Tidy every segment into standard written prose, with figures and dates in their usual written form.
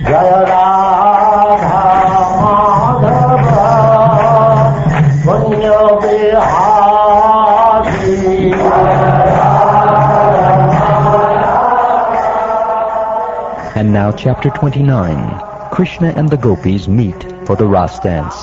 Jaya Radha Madhava Punya Bihari. And now chapter 29. Krishna and the gopis meet for the Ras dance.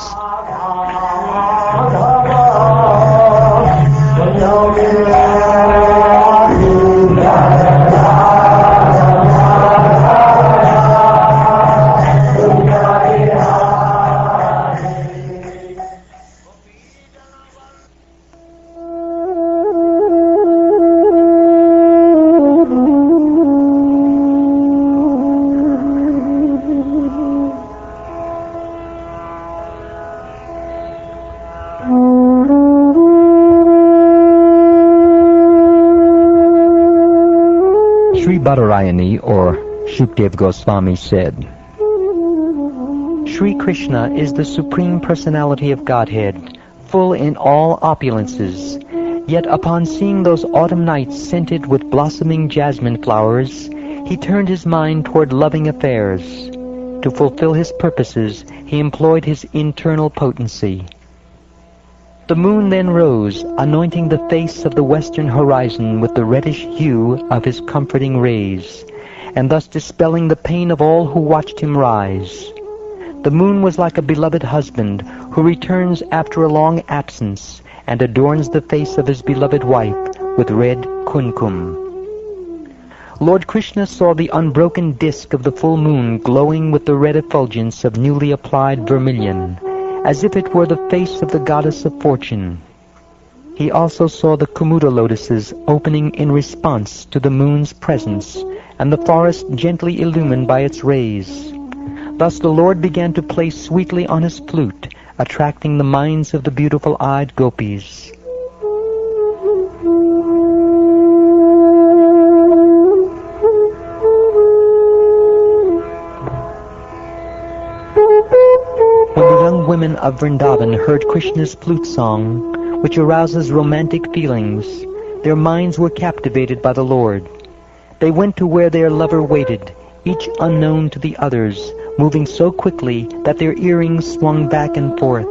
Sri Badarayani, or Shukdev Goswami, said, Sri Krishna is the Supreme Personality of Godhead, full in all opulences. Yet upon seeing those autumn nights scented with blossoming jasmine flowers, he turned his mind toward loving affairs. To fulfill his purposes, he employed his internal potency. The moon then rose, anointing the face of the western horizon with the reddish hue of his comforting rays, and thus dispelling the pain of all who watched him rise. The moon was like a beloved husband who returns after a long absence and adorns the face of his beloved wife with red kumkum. Lord Krishna saw the unbroken disk of the full moon glowing with the red effulgence of newly applied vermilion, as if it were the face of the goddess of fortune. He also saw the Kumuda lotuses opening in response to the moon's presence, and the forest gently illumined by its rays. Thus the Lord began to play sweetly on his flute, attracting the minds of the beautiful-eyed gopis. When the young women of Vrindavan heard Krishna's flute song, which arouses romantic feelings, their minds were captivated by the Lord. They went to where their lover waited, each unknown to the others, moving so quickly that their earrings swung back and forth.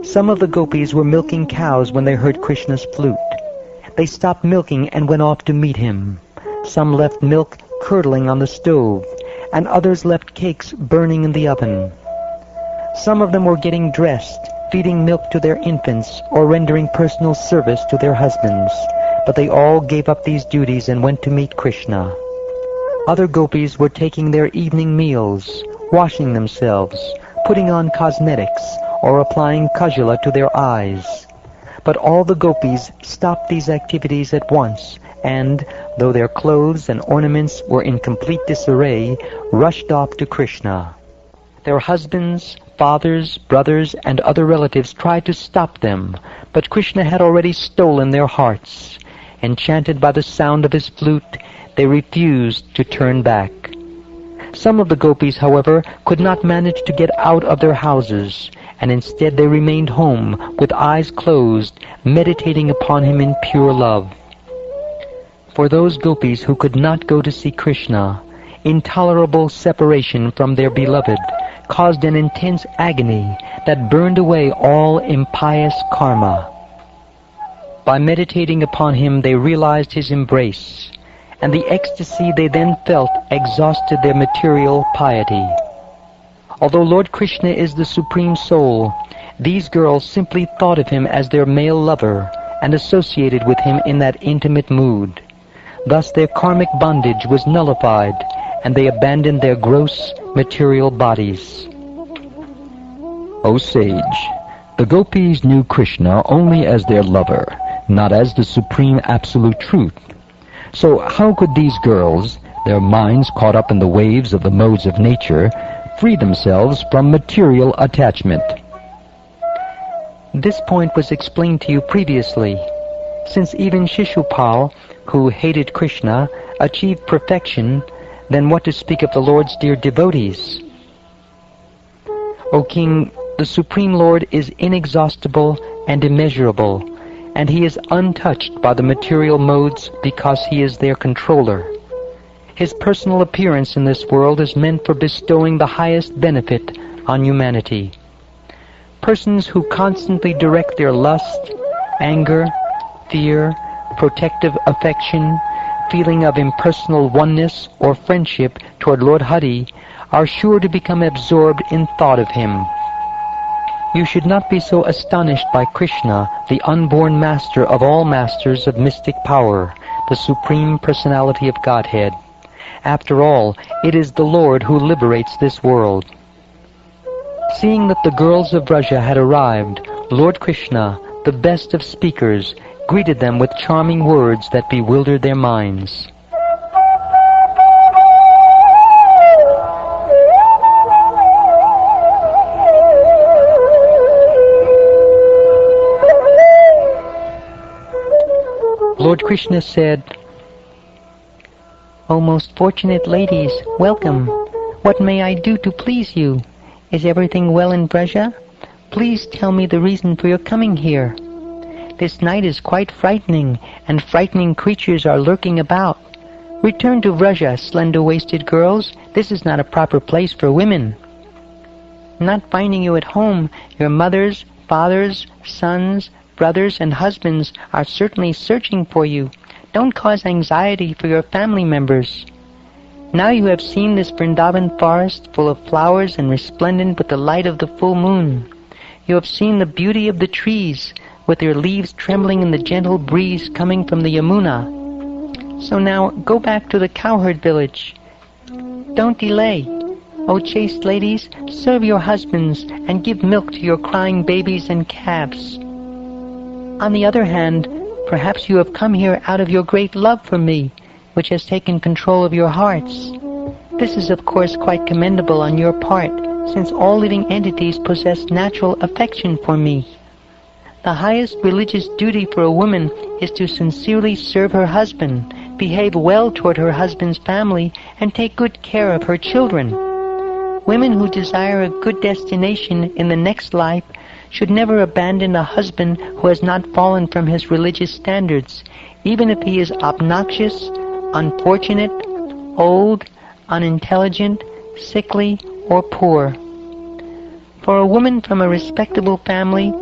Some of the gopis were milking cows when they heard Krishna's flute. They stopped milking and went off to meet him. Some left milk curdling on the stove, and others left cakes burning in the oven. Some of them were getting dressed, feeding milk to their infants, or rendering personal service to their husbands, but they all gave up these duties and went to meet Krishna. Other gopis were taking their evening meals, washing themselves, putting on cosmetics, or applying kajala to their eyes. But all the gopis stopped these activities at once, and, though their clothes and ornaments were in complete disarray, rushed off to Krishna. Their husbands, fathers, brothers, and other relatives tried to stop them, but Krishna had already stolen their hearts. Enchanted by the sound of his flute, they refused to turn back. Some of the gopis, however, could not manage to get out of their houses, and instead they remained home with eyes closed, meditating upon him in pure love. For those gopis who could not go to see Krishna, intolerable separation from their beloved caused an intense agony that burned away all impious karma. By meditating upon him, they realized his embrace, and the ecstasy they then felt exhausted their material piety. Although Lord Krishna is the Supreme Soul, these girls simply thought of him as their male lover and associated with him in that intimate mood. Thus their karmic bondage was nullified, and they abandoned their gross material bodies. O sage, the gopis knew Krishna only as their lover, not as the supreme absolute truth. So how could these girls, their minds caught up in the waves of the modes of nature, free themselves from material attachment? This point was explained to you previously. Since even Shishupal, who hated Krishna, achieved perfection, then what to speak of the Lord's dear devotees? O King, the Supreme Lord is inexhaustible and immeasurable, and he is untouched by the material modes because he is their controller. His personal appearance in this world is meant for bestowing the highest benefit on humanity. Persons who constantly direct their lust, anger, fear, protective affection, feeling of impersonal oneness or friendship toward Lord Hari are sure to become absorbed in thought of him. You should not be so astonished by Krishna, the unborn master of all masters of mystic power, the Supreme Personality of Godhead. After all, it is the Lord who liberates this world. Seeing that the girls of Vraja had arrived, Lord Krishna, the best of speakers, greeted them with charming words that bewildered their minds. Lord Krishna said, "O most fortunate ladies, welcome. What may I do to please you? Is everything well in Vraja? Please tell me the reason for your coming here. This night is quite frightening, and frightening creatures are lurking about. Return to Vraja, slender-waisted girls. This is not a proper place for women. Not finding you at home, your mothers, fathers, sons, brothers, and husbands are certainly searching for you. Don't cause anxiety for your family members. Now you have seen this Vrindavan forest full of flowers and resplendent with the light of the full moon. You have seen the beauty of the trees, with their leaves trembling in the gentle breeze coming from the Yamuna. So now go back to the cowherd village. Don't delay. O chaste ladies, serve your husbands and give milk to your crying babies and calves. On the other hand, perhaps you have come here out of your great love for me, which has taken control of your hearts. This is of course quite commendable on your part, since all living entities possess natural affection for me. The highest religious duty for a woman is to sincerely serve her husband, behave well toward her husband's family, and take good care of her children. Women who desire a good destination in the next life should never abandon a husband who has not fallen from his religious standards, even if he is obnoxious, unfortunate, old, unintelligent, sickly, or poor. For a woman from a respectable family,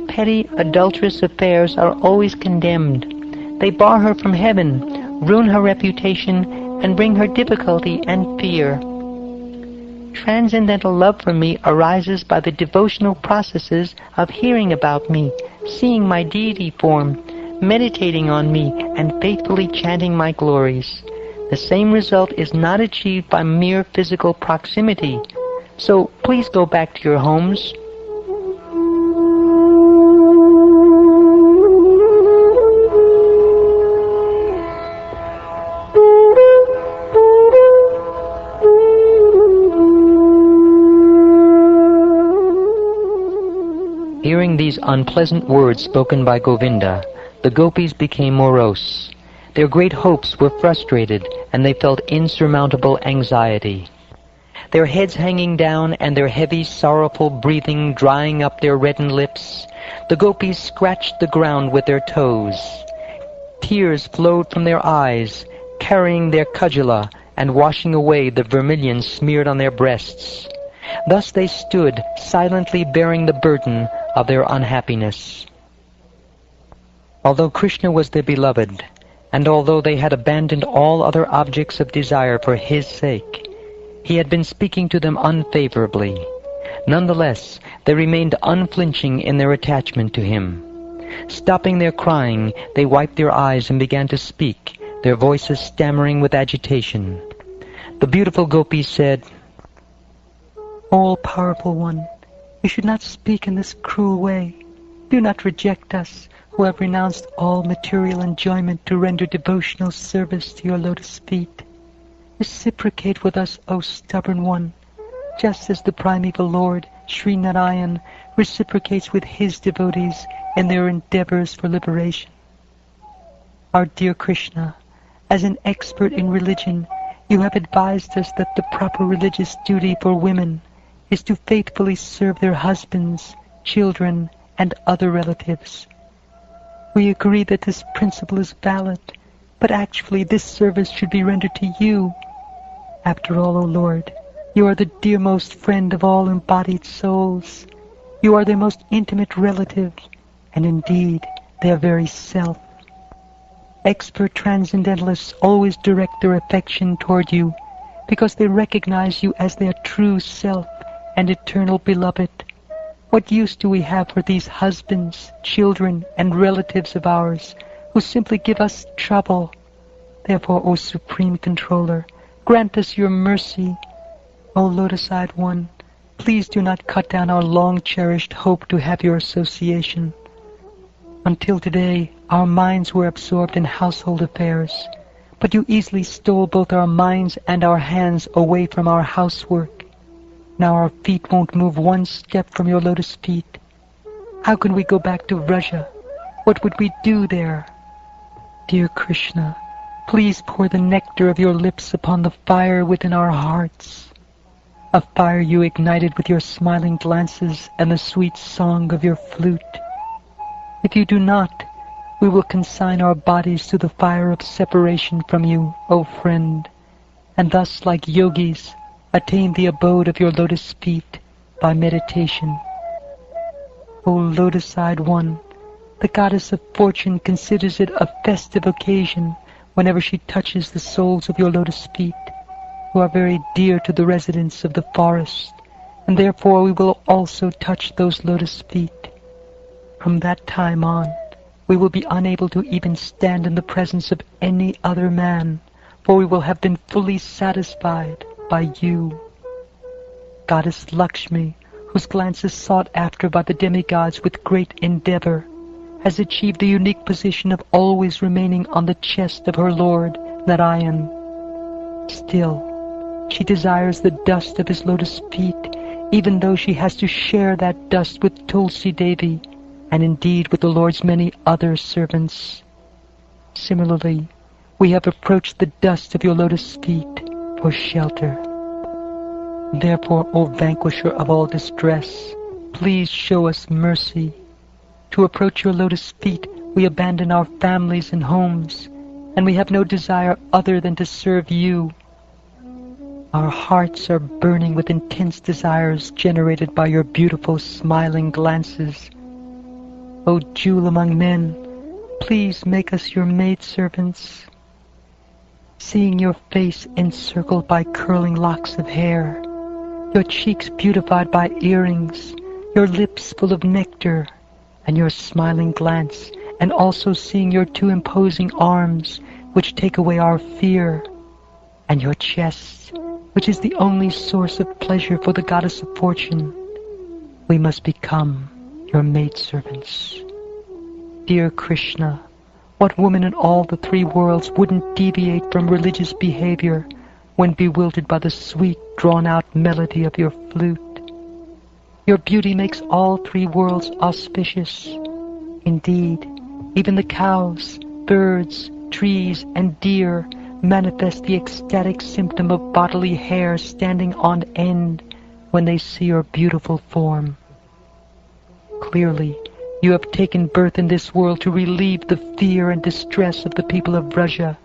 petty, adulterous affairs are always condemned. They bar her from heaven, ruin her reputation, and bring her difficulty and fear. Transcendental love for me arises by the devotional processes of hearing about me, seeing my deity form, meditating on me, and faithfully chanting my glories. The same result is not achieved by mere physical proximity. So please go back to your homes. Hearing these unpleasant words spoken by Govinda, the gopis became morose. Their great hopes were frustrated, and they felt insurmountable anxiety. Their heads hanging down and their heavy, sorrowful breathing drying up their reddened lips, the gopis scratched the ground with their toes. Tears flowed from their eyes, carrying their kajala and washing away the vermilion smeared on their breasts. Thus they stood, silently bearing the burden of their unhappiness. Although Krishna was their beloved, and although they had abandoned all other objects of desire for his sake, he had been speaking to them unfavorably. Nonetheless, they remained unflinching in their attachment to him. Stopping their crying, they wiped their eyes and began to speak, their voices stammering with agitation. The beautiful gopis said, "All-powerful one, you should not speak in this cruel way. Do not reject us, who have renounced all material enjoyment to render devotional service to your lotus feet. Reciprocate with us, O stubborn one, just as the primeval Lord, Sri Narayan, reciprocates with his devotees in their endeavors for liberation. Our dear Krishna, as an expert in religion, you have advised us that the proper religious duty for women is to faithfully serve their husbands, children, and other relatives. We agree that this principle is valid, but actually this service should be rendered to you. After all, O Lord, you are the dearmost friend of all embodied souls. You are their most intimate relative, and indeed their very self. Expert transcendentalists always direct their affection toward you because they recognize you as their true self and eternal beloved. What use do we have for these husbands, children, and relatives of ours who simply give us trouble? Therefore, O Supreme Controller, grant us your mercy. O Lotus-eyed One, please do not cut down our long-cherished hope to have your association. Until today, our minds were absorbed in household affairs, but you easily stole both our minds and our hands away from our housework. Now our feet won't move one step from your lotus feet. How can we go back to Vraja? What would we do there? Dear Krishna, please pour the nectar of your lips upon the fire within our hearts, a fire you ignited with your smiling glances and the sweet song of your flute. If you do not, we will consign our bodies to the fire of separation from you, O friend, and thus, like yogis, attain the abode of your lotus feet by meditation. O Lotus-eyed One, the goddess of fortune considers it a festive occasion whenever she touches the soles of your lotus feet, who are very dear to the residents of the forest, and therefore we will also touch those lotus feet. From that time on, we will be unable to even stand in the presence of any other man, for we will have been fully satisfied by you. Goddess Lakshmi, whose glance is sought after by the demigods with great endeavor, has achieved the unique position of always remaining on the chest of her lord, Narayan. Still, she desires the dust of his lotus feet, even though she has to share that dust with Tulsi Devi, and indeed with the Lord's many other servants. Similarly, we have approached the dust of your lotus feet for shelter. Therefore, O vanquisher of all distress, please show us mercy. To approach your lotus feet, we abandon our families and homes, and we have no desire other than to serve you. Our hearts are burning with intense desires generated by your beautiful smiling glances. O jewel among men, please make us your maidservants. Seeing your face encircled by curling locks of hair, your cheeks beautified by earrings, your lips full of nectar, and your smiling glance, and also seeing your two imposing arms, which take away our fear, and your chest, which is the only source of pleasure for the goddess of fortune, we must become your maidservants. Dear Krishna, what woman in all the three worlds wouldn't deviate from religious behavior when bewildered by the sweet, drawn-out melody of your flute? Your beauty makes all three worlds auspicious. Indeed, even the cows, birds, trees, and deer manifest the ecstatic symptom of bodily hair standing on end when they see your beautiful form. Clearly, you have taken birth in this world to relieve the fear and distress of the people of Vraja,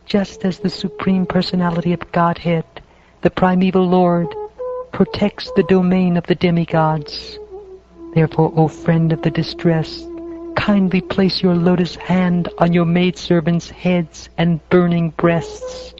just as the Supreme Personality of Godhead, the primeval Lord, protects the domain of the demigods. Therefore, O friend of the distressed, kindly place your lotus hand on your maidservants' heads and burning breasts.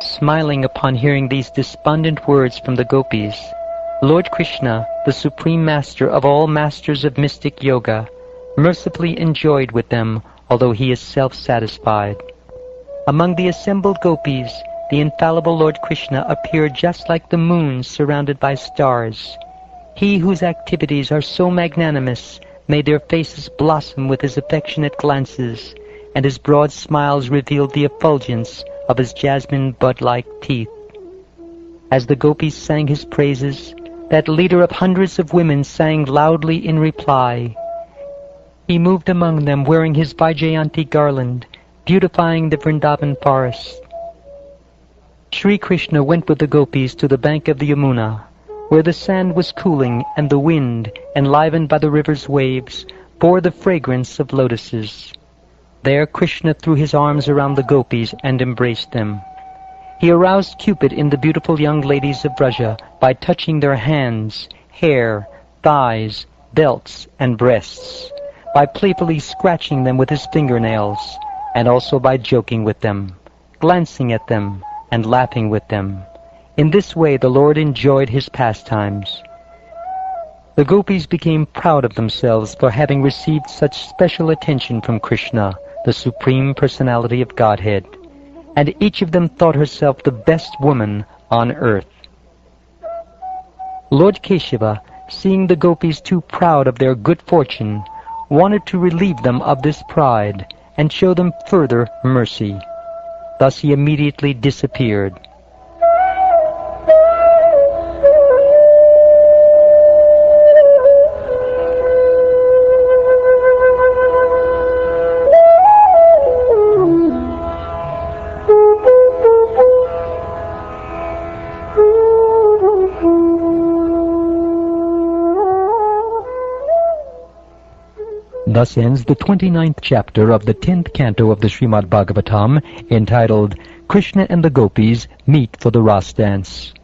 Smiling upon hearing these despondent words from the gopis, Lord Krishna, the Supreme Master of all masters of mystic yoga, mercifully enjoyed with them, although he is self-satisfied. Among the assembled gopis, the infallible Lord Krishna appeared just like the moon surrounded by stars. He whose activities are so magnanimous made their faces blossom with his affectionate glances, and his broad smiles revealed the effulgence of his jasmine bud-like teeth. As the gopis sang his praises, That leader of hundreds of women sang loudly in reply. He moved among them wearing his Vaijayanti garland, beautifying the Vrindavan forest. Sri Krishna went with the gopis to the bank of the Yamuna, where the sand was cooling and the wind, enlivened by the river's waves, bore the fragrance of lotuses. There Krishna threw his arms around the gopis and embraced them. He aroused Cupid in the beautiful young ladies of Braja by touching their hands, hair, thighs, belts, and breasts, by playfully scratching them with his fingernails, and also by joking with them, glancing at them, and laughing with them. In this way the Lord enjoyed his pastimes. The gopis became proud of themselves for having received such special attention from Krishna, the Supreme Personality of Godhead, and each of them thought herself the best woman on earth. Lord Keshava, seeing the gopis too proud of their good fortune, wanted to relieve them of this pride and show them further mercy. Thus he immediately disappeared. Thus ends the 29th chapter of the 10th canto of the Srimad Bhagavatam, entitled Krishna and the Gopis Meet for the Ras Dance.